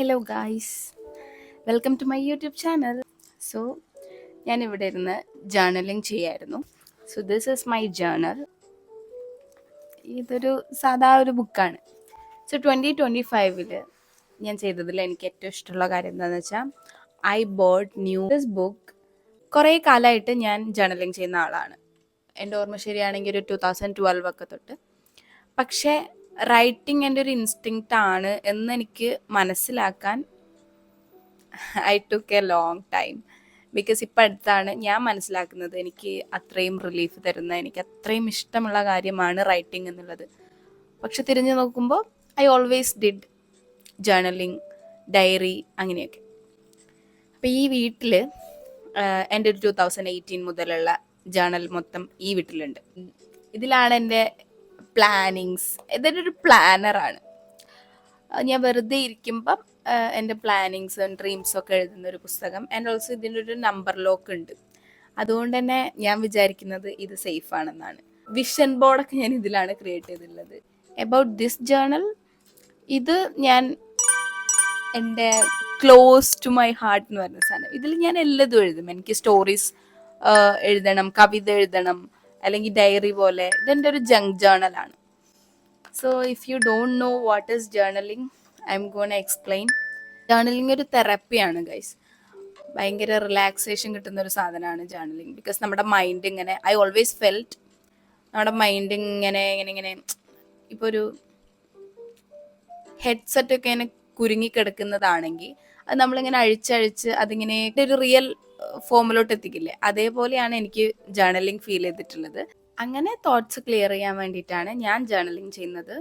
Hello guys, welcome to my YouTube channel. So ഞാനിവിടെ ഇരുന്ന് journaling ചെയ്യായിരുന്നു. So this is my journal. ഇതൊരു സാധാ ഒരു ബുക്കാണ്. സോ 2025 ഞാൻ ചെയ്തതിൽ എനിക്ക് ഏറ്റവും ഇഷ്ടമുള്ള കാര്യം എന്താണെന്ന് വെച്ചാൽ I boat new this book. കുറേ കാലമായിട്ട് ഞാൻ ജേർണലിങ് ചെയ്യുന്ന ആളാണ്. എൻ്റെ ഓർമ്മ ശരിയാണെങ്കിൽ ഒരു 2012 ഒക്കെ തൊട്ട്. പക്ഷേ റൈറ്റിംഗ് എൻ്റെ ഒരു ഇൻസ്റ്റിങ്ക്റ്റ് ആണ് എന്നെനിക്ക് മനസ്സിലാക്കാൻ I took A long time. Because ഇപ്പം അടുത്താണ് ഞാൻ മനസ്സിലാക്കുന്നത് എനിക്ക് അത്രയും റിലീഫ് തരുന്ന, എനിക്ക് അത്രയും ഇഷ്ടമുള്ള കാര്യമാണ് റൈറ്റിംഗ് എന്നുള്ളത്. പക്ഷെ തിരിഞ്ഞു നോക്കുമ്പോൾ I always did journaling, diary, അങ്ങനെയൊക്കെ. അപ്പം ഈ വീട്ടിൽ എൻ്റെ ഒരു 2018 മുതലുള്ള ജേർണൽ മൊത്തം ഈ വീട്ടിലുണ്ട്. ഇതിലാണ് എൻ്റെ പ്ലാനിങ്സ്. ഇതൊരു ഒരു പ്ലാനറാണ്. ഞാൻ വെറുതെ ഇരിക്കുമ്പം എൻ്റെ പ്ലാനിങ്സും ഡ്രീംസും ഒക്കെ എഴുതുന്ന ഒരു പുസ്തകം. ആൻഡ് ഓൾസോ ഇതിൻ്റെ ഒരു നമ്പർ ലോക്ക് ഉണ്ട്. അതുകൊണ്ട് തന്നെ ഞാൻ വിചാരിക്കുന്നത് ഇത് സേഫ് ആണെന്നാണ്. വിഷൻ ബോർഡൊക്കെ ഞാൻ ഇതിലാണ് ക്രിയേറ്റ് ചെയ്തിട്ടുള്ളത്. എബൌട്ട് ദിസ് ജേർണൽ, ഇത് ഞാൻ എൻ്റെ ക്ലോസ് ടു മൈ ഹാർട്ട് എന്ന് പറയുന്ന സാധനം. ഇതിൽ ഞാൻ എല്ലതും എഴുതും. എനിക്ക് സ്റ്റോറീസ് എഴുതണം, കവിത എഴുതണം, അല്ലെങ്കിൽ ഡയറി പോലെ. ഇതെൻ്റെ ഒരു ജങ്ക് ജേർണലാണ്. So if you don't know what is journaling, I'm gonna explain. Journaling ഒരു തെറപ്പിയാണ് ഗൈസ്. ഭയങ്കര റിലാക്സേഷൻ കിട്ടുന്ന ഒരു സാധനമാണ് ജേർണലിംഗ്. ബിക്കോസ് നമ്മുടെ മൈൻഡ് ഇങ്ങനെ, ഐ ഓൾവേസ് ഫെൽറ്റ് നമ്മുടെ മൈൻഡ് ഇങ്ങനെ ഇങ്ങനെ ഇങ്ങനെ ഇപ്പോൾ ഒരു ഹെഡ്സെറ്റ് ഒക്കെ ഇങ്ങനെ കുരുങ്ങിക്കിടക്കുന്നതാണെങ്കിൽ അത് നമ്മളിങ്ങനെ അഴിച്ചഴിച്ച് അതിങ്ങനെ ഒരു റിയൽ ഫോമിലോട്ട് എത്തിക്കില്ലേ, അതേപോലെയാണ് എനിക്ക് ജേർണലിംഗ് ഫീൽ ചെയ്തിട്ടുള്ളത്. അങ്ങനെ തോട്ട്സ് ക്ലിയർ ചെയ്യാൻ വേണ്ടിയിട്ടാണ് ഞാൻ ജേർണലിംഗ് ചെയ്യുന്നത്.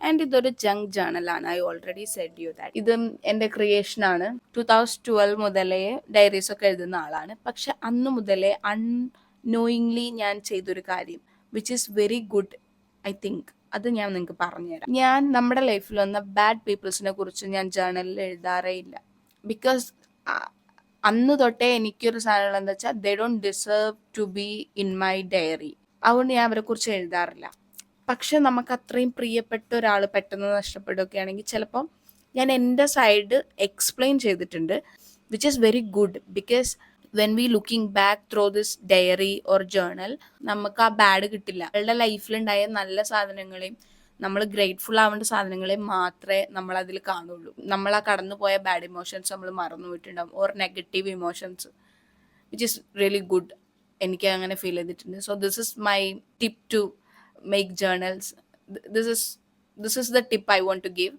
ആൻഡ് ഇതൊരു ജങ്ക് ജേർണലാണ്. I already said you that. ഇതും എൻ്റെ ക്രിയേഷനാണ്. 2012 മുതലേ ഡയറീസ് ഒക്കെ എഴുതുന്ന ആളാണ്. പക്ഷെ അന്ന് മുതലേ അൺനോയിങ്ലി ഞാൻ ചെയ്തൊരു കാര്യം which is very good, I think. അത് ഞാൻ നിങ്ങൾക്ക് പറഞ്ഞുതരാം. ഞാൻ നമ്മുടെ ലൈഫിൽ വന്ന ബാഡ് പീപ്പിൾസിനെ കുറിച്ച് ഞാൻ ജേർണലിൽ എഴുതാറേ ഇല്ല. ബിക്കോസ് അന്ന് തൊട്ടേ എനിക്കൊരു സാധനം എന്താ വെച്ചാൽ they don't deserve to be in my diary. അതുകൊണ്ട് ഞാൻ അവരെ കുറിച്ച് എഴുതാറില്ല. പക്ഷെ നമുക്ക് അത്രയും പ്രിയപ്പെട്ട ഒരാൾ പെട്ടെന്ന് നഷ്ടപ്പെടുകയാണെങ്കിൽ ചിലപ്പം ഞാൻ എൻ്റെ സൈഡ് എക്സ്പ്ലെയിൻ ചെയ്തിട്ടുണ്ട്, which is very good. Because when we looking back through this diary or journal, നമുക്ക് ആ ബാഡ് കിട്ടില്ല. അവളുടെ ലൈഫിലുണ്ടായ നല്ല സാധനങ്ങളെയും നമ്മൾ ഗ്രേറ്റ്ഫുൾ ആവേണ്ട സാധനങ്ങളെയും മാത്രമേ നമ്മൾ അതിൽ കാണുള്ളൂ. നമ്മൾ ആ കടന്നു പോയ ബാഡ് ഇമോഷൻസ് നമ്മൾ മറന്നു പോയിട്ടുണ്ടാവും, or negative emotions, which is really good. എനിക്ക് അങ്ങനെ ഫീൽ ചെയ്തിട്ടുണ്ട്. So this is my tip to make journals. This is the tip I want to give.